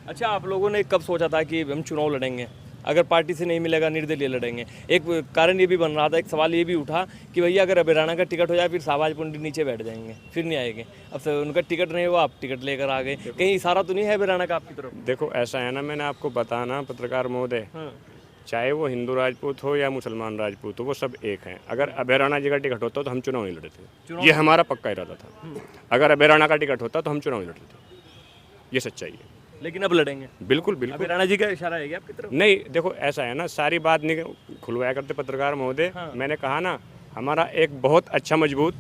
अच्छा, आप लोगों ने कब सोचा था कि हम चुनाव लड़ेंगे, अगर पार्टी से नहीं मिलेगा निर्दलीय लड़ेंगे? एक कारण ये भी बन रहा था, एक सवाल ये भी उठा कि भैया अगर अभिराणा का टिकट हो जाए फिर शाहबाज पंडित नीचे बैठ जाएंगे, फिर नहीं आएंगे। अब से उनका टिकट नहीं हुआ, आप टिकट लेकर आ गए, कहीं इशारा तो नहीं है अभिराणा का आपकी तरफ? देखो ऐसा है ना, मैंने आपको बताना पत्रकार महोदय, चाहे वो हिंदू राजपूत हो या मुसलमान राजपूत हो, वो सब एक हैं। अगर अभय जी का टिकट होता तो हम चुनाव नहीं लड़ते, ये हमारा पक्का इरादा था। अगर अभय का टिकट होता तो हम चुनाव नहीं लड़ते, ये सच्चाई है। लेकिन अब लड़ेंगे? बिल्कुल बिल्कुल। अभिराणा जी का इशारा है क्या आपकी तरफ? नहीं, देखो ऐसा है ना, सारी बात नहीं खुलवाया करते पत्रकार महोदय। मैंने कहा ना, हमारा एक बहुत अच्छा मजबूत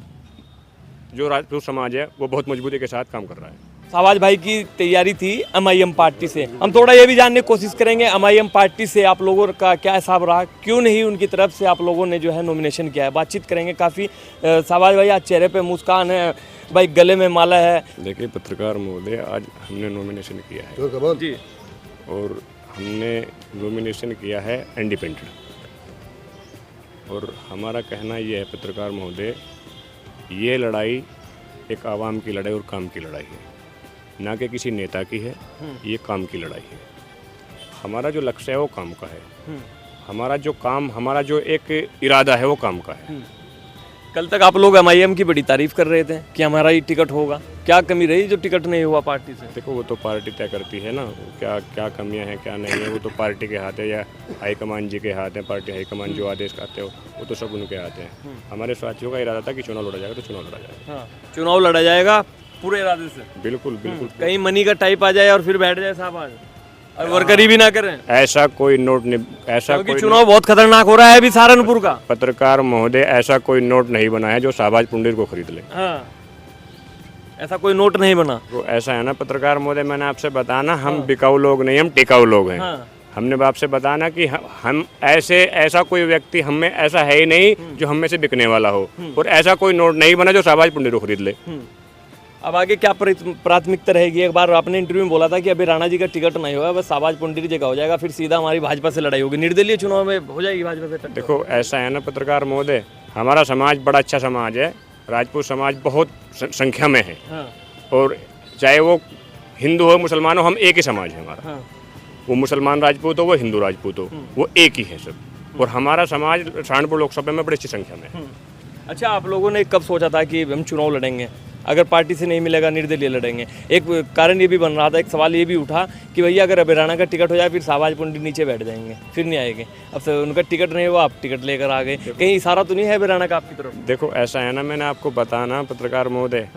जो राजपूत समाज है वो बहुत मजबूती के साथ काम कर रहा है। शाहबाज भाई की तैयारी थी एमआईएम पार्टी से, हम थोड़ा ये भी जानने की कोशिश करेंगे एमआईएम पार्टी से आप लोगों का क्या हिसाब रहा, क्यों नहीं उनकी तरफ से आप लोगों ने जो है नॉमिनेशन किया है, बातचीत करेंगे। काफ़ी शाहबाज भाई आज चेहरे पे मुस्कान है, भाई गले में माला है। देखिए पत्रकार महोदय, आज हमने नॉमिनेशन किया है जी, और हमने नॉमिनेशन किया है इंडिपेंडेंट, और हमारा कहना ये है पत्रकार महोदय, ये लड़ाई एक आवाम की लड़ाई और काम की लड़ाई है, ना कि किसी नेता की है, ये काम की लड़ाई है। हमारा जो लक्ष्य है वो काम का है, हमारा जो काम, हमारा जो एक इरादा है वो काम का है। कल तक आप लोग एमआईएम की बड़ी तारीफ कर रहे थे कि हमारा ही टिकट होगा, क्या कमी रही जो टिकट नहीं हुआ पार्टी से? देखो वो तो पार्टी तय करती है ना, क्या क्या कमियां हैं क्या नहीं है, वो तो पार्टी के हाथ है या हाईकमान जी के हाथ है। पार्टी हाईकमान जो आदेश करते हो वो तो सब उनके हाथ है। हमारे साथियों का इरादा था कि चुनाव लड़ा जाएगा तो चुनाव लड़ा जाएगा। हाँ, चुनाव लड़ा जाएगा पूरे इरादे से? बिल्कुल बिल्कुल। कहीं मनी का टाइप आ जाए और फिर बैठ जाए साहब आज और वर्करी भी ना करें, ऐसा कोई नोट नहीं, ऐसा क्योंकि कोई चुनाव बहुत खतरनाक हो रहा है अभी सहारनपुर का। पत्रकार महोदय, ऐसा कोई नोट नहीं बना है जो शाहबाज पुंडीर को खरीद ले। हाँ, ऐसा कोई नोट नहीं बना। तो ऐसा है ना पत्रकार महोदय, मैंने आपसे बताना, हम बिकाऊ लोग नहीं, हम टिकाऊ लोग हैं। हमने आपसे बताना कि हम ऐसा कोई व्यक्ति हम में ऐसा है ही नहीं जो हम में से बिकने वाला हो, और ऐसा कोई नोट नहीं बना जो शाहबाज पुंडीर को खरीद ले। अब आगे क्या प्राथमिकता रहेगी? एक बार आपने इंटरव्यू में बोला था कि अभी राणा जी का टिकट नहीं होगा, बस शाहबाज पुंडीर जी का हो जाएगा, फिर सीधा हमारी भाजपा से लड़ाई होगी, निर्दलीय चुनाव में हो जाएगी भाजपा से टक्कर। देखो ऐसा है ना पत्रकार महोदय, हमारा समाज बड़ा अच्छा समाज है, राजपूत समाज बहुत संख्या में है। और चाहे वो हिंदू हो मुसलमान हो, हम एक ही समाज है हमारा। वो मुसलमान राजपूत हो, वो हिंदू राजपूत हो, वो एक ही है सब। और हमारा समाज सहारनपुर लोकसभा में बड़ी अच्छी संख्या में है। अच्छा, आप लोगों ने कब सोचा था कि हम चुनाव लड़ेंगे, अगर पार्टी से नहीं मिलेगा निर्दलीय लड़ेंगे? एक कारण ये भी बन रहा था, एक सवाल ये भी उठा कि भैया अगर अभिराणा का टिकट हो जाए फिर शाहबाज पंडित नीचे बैठ जाएंगे, फिर नहीं आएंगे। अब से उनका टिकट नहीं हुआ, आप टिकट लेकर आ गए, कहीं इशारा तो नहीं है अभिराणा का आपकी तरफ? देखो ऐसा है ना, मैंने आपको बताना पत्रकार महोदय,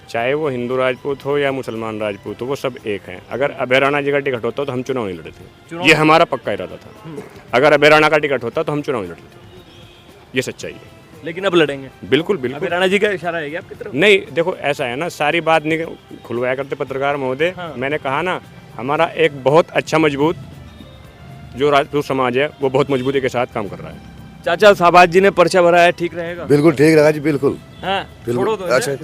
चाहे वो हिंदू राजपूत हो या मुसलमान राजपूत हो, वो सब एक हैं। अगर अभय जी का टिकट होता तो हम चुनाव नहीं लड़ते, ये हमारा पक्का इरादा था। अगर अभय का टिकट होता तो हम चुनाव नहीं लड़ते, ये सच्चाई है। लेकिन अब लड़ेंगे? बिल्कुल बिल्कुल। अभिराणा जी का इशारा है क्या आपकी तरफ? नहीं, देखो ऐसा है ना, सारी बात नहीं खुलवाया करते पत्रकार महोदय। मैंने कहा ना, हमारा एक बहुत अच्छा मजबूत जो राजपूत समाज है वो बहुत मजबूती के साथ काम कर रहा है। चाचा, शाहबाज जी ने पर्चा भरा है, ठीक रहेगा? बिल्कुल ठीक रहेगा जी, बिल्कुल। छोड़ो तो, अच्छा,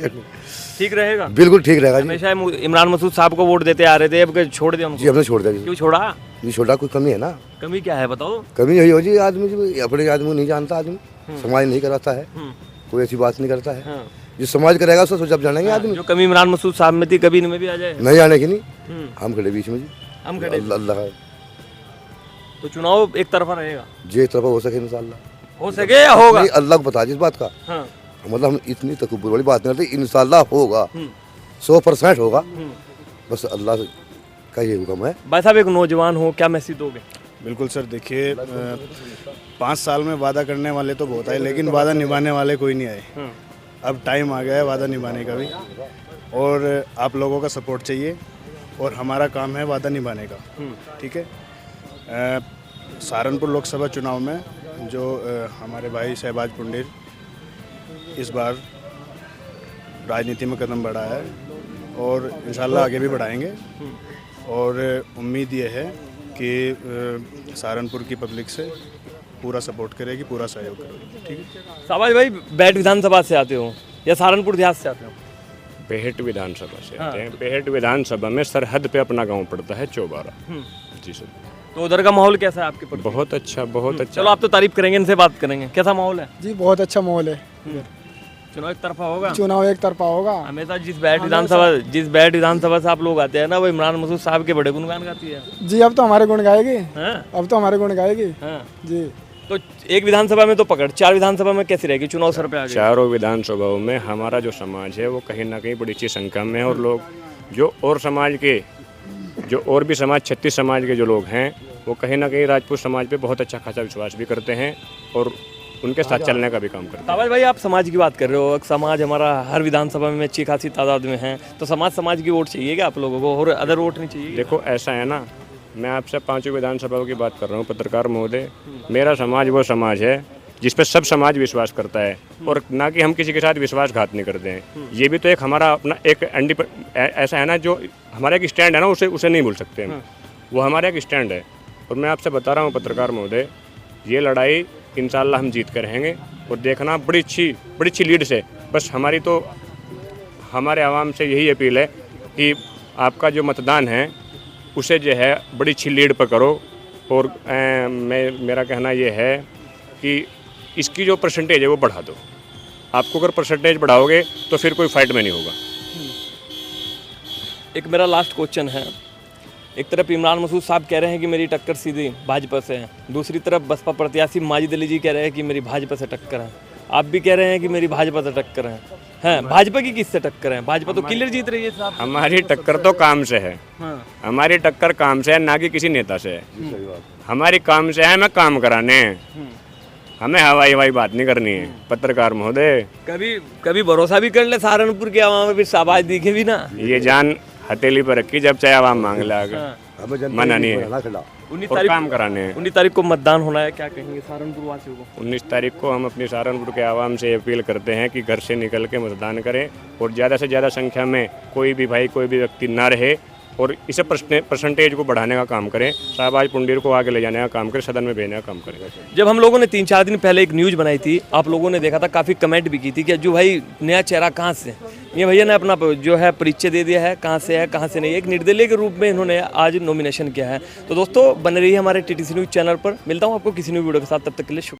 ठीक रहेगा? बिल्कुल ठीक रहेगा जी। हमेशा इमरान मसूद साहब को वोट देते आ रहे थे, अब छोड़ दिया जी? हमने छोड़ दिया जी। क्यों छोड़ा? जी छोड़ा, कुछ कमी है ना। कमी क्या है बताओ? कमी यही हो जी, आदमी अपने आदमी नहीं जानता, आदमी समाज नहीं कराता है, कोई ऐसी बात नहीं करता है। जो समाज करेगा उसको जब जानेंगे आदमी। जो कमी इमरान मसूद साहब में थी, कभी इनमें भी आ जाए? नहीं आने की नहीं, हम खड़े बीच में जी, हम खड़े। अल्लाह। तो चुनाव एक तरफा रहेगा जी, एक तरफा हो सके इंशाल्लाह। हो सके या होगा? अल्लाह को बता जी इस बात का। मतलब हम इतनी तकब्बुर वाली बात नहीं करते, इंशाल्लाह होगा, 100% होगा, बस अल्लाह का ये हुक्म है। भाई साहब, एक नौजवान हो, क्या मैसेज दोगे? बिल्कुल सर, देखिए 5 साल में वादा करने वाले तो बहुत आए, लेकिन वादा निभाने वाले कोई नहीं आए। अब टाइम आ गया है वादा निभाने का भी, और आप लोगों का सपोर्ट चाहिए, और हमारा काम है वादा निभाने का। ठीक है। सहारनपुर लोकसभा चुनाव में जो हमारे भाई शहबाज पुंडीर इस बार राजनीति में कदम बढ़ाया है, और इंशाल्लाह आगे भी बढ़ाएंगे, और उम्मीद ये है कि सहारनपुर की पब्लिक से पूरा सपोर्ट करेगी, पूरा सहयोग करेगी। ठीक है। शाहबाज भाई, बैठ विधानसभा से आते हो या सहारनपुर देहात से आते हो? बेहट विधानसभा से आते हैं। बेहट विधानसभा में सरहद पे अपना गांव पड़ता है, चौबारा। जी सर। तो उधर का माहौल कैसा है आपके? बहुत अच्छा, बहुत अच्छा। चलो, आप तो तारीफ करेंगे, इनसे बात करेंगे, कैसा माहौल है? जी बहुत अच्छा माहौल है। चुनाव एक तरफा होगा। चुनाव एक तरफा होगा। हमेशा जिस बैठ विधानसभा से आप लोग आते हैं ना, वो इमरान मसूद साहब के बड़े गुणगान गाती है। जी अब तो हमारे गुण गाएगी। हाँ? अब तो हमारे गुण गाएगी। हाँ। जी तो एक विधानसभा में तो पकड़, 4 विधानसभा में कैसी रहेगी? चुनाव सर पे आ गए। चारों विधानसभाओं में हमारा जो समाज है वो कहीं ना कहीं बड़ी अच्छी संख्या में है, और लोग जो और समाज के जो और भी समाज 36 समाज के जो लोग हैं वो कहीं ना कहीं राजपूत समाज पे बहुत अच्छा खासा विश्वास भी करते हैं और उनके साथ चलने का भी काम करते हैं। ताबाज भाई, आप समाज की बात कर रहे हो, समाज हमारा हर विधानसभा में अच्छी खासी तादाद में है, तो समाज की वोट चाहिए क्या आप लोगों को, और अदर वोट नहीं चाहिए? देखो ऐसा है ना, मैं आपसे 5 विधानसभाओं की बात कर रहा हूँ पत्रकार महोदय। मेरा समाज वो समाज है जिस पे सब समाज विश्वास करता है, और ना कि हम किसी के साथ विश्वासघात नहीं करते हैं। ये भी तो एक हमारा अपना एक ऐसा है ना, जो हमारा एक स्टैंड है ना, उसे नहीं भूल सकते हम। वो हमारा एक स्टैंड है, और मैं आपसे बता रहा हूँ पत्रकार महोदय, ये लड़ाई इंशाल्लाह हम जीत कर रहेंगे। और देखना बड़ी अच्छी लीड से, बस हमारी तो हमारे आवाम से यही अपील है कि आपका जो मतदान है उसे जो है बड़ी अच्छी लीड पर करो। और मेरा कहना ये है कि इसकी जो परसेंटेज है वो बढ़ा दो। आपको अगर परसेंटेज बढ़ाओगे तो फिर कोई फाइट में नहीं होगा। एक मेरा लास्ट क्वेश्चन है, एक तरफ इमरान मसूद साहब कह रहे हैं कि मेरी टक्कर सीधी भाजपा से है, दूसरी तरफ बसपा प्रत्याशी माजिद अली जी कह रहे हैं कि मेरी भाजपा से टक्कर है, आप भी कह रहे हैं कि मेरी भाजपा से टक्कर है, भाजपा की किससे टक्कर है? भाजपा तो क्लियर जीत रही है साहब। हमारी टक्कर तो काम से है। हाँ। हमारी टक्कर काम से है, ना कि किसी नेता से है। हमारी काम से है, हमें काम कराने हैं, हमें हवाई बात नहीं करनी है पत्रकार महोदय। कभी भरोसा भी कर ले सहारनपुर के आवाम में, फिर शाबाश दिखे भी ना। ये जान हथेली पर रखी, जब चाहे आवाम मांग ले आगे, मना नहीं है। 19 काम कराने हैं। 19 तारीख को मतदान होना है, क्या कहेंगे सहारनपुर वासियों को? 19 तारीख को हम अपनी सहारनपुर के आवाम से अपील करते हैं कि घर से निकल के मतदान करें, और ज़्यादा से ज़्यादा संख्या में कोई भी व्यक्ति ना रहे, और इसे परसेंटेज को बढ़ाने का काम करें, शाहबाज पुंडीर को आगे ले जाने का काम करें, सदन में भेजने का काम करें। जब हम लोगों ने 3-4 दिन पहले एक न्यूज़ बनाई थी, आप लोगों ने देखा था, काफ़ी कमेंट भी की थी कि जो भाई नया चेहरा कहाँ से, ये भैया ने अपना जो है परिचय दे दिया है, कहाँ से है कहाँ से नहीं। एक निर्दलीय के रूप में इन्होंने आज नॉमिनेशन किया है। तो दोस्तों बने रहिए हमारे TTC न्यूज़ चैनल पर। मिलता हूँ आपको किसी न्यू वीडियो के साथ, तब तक के लिए शुक्रिया।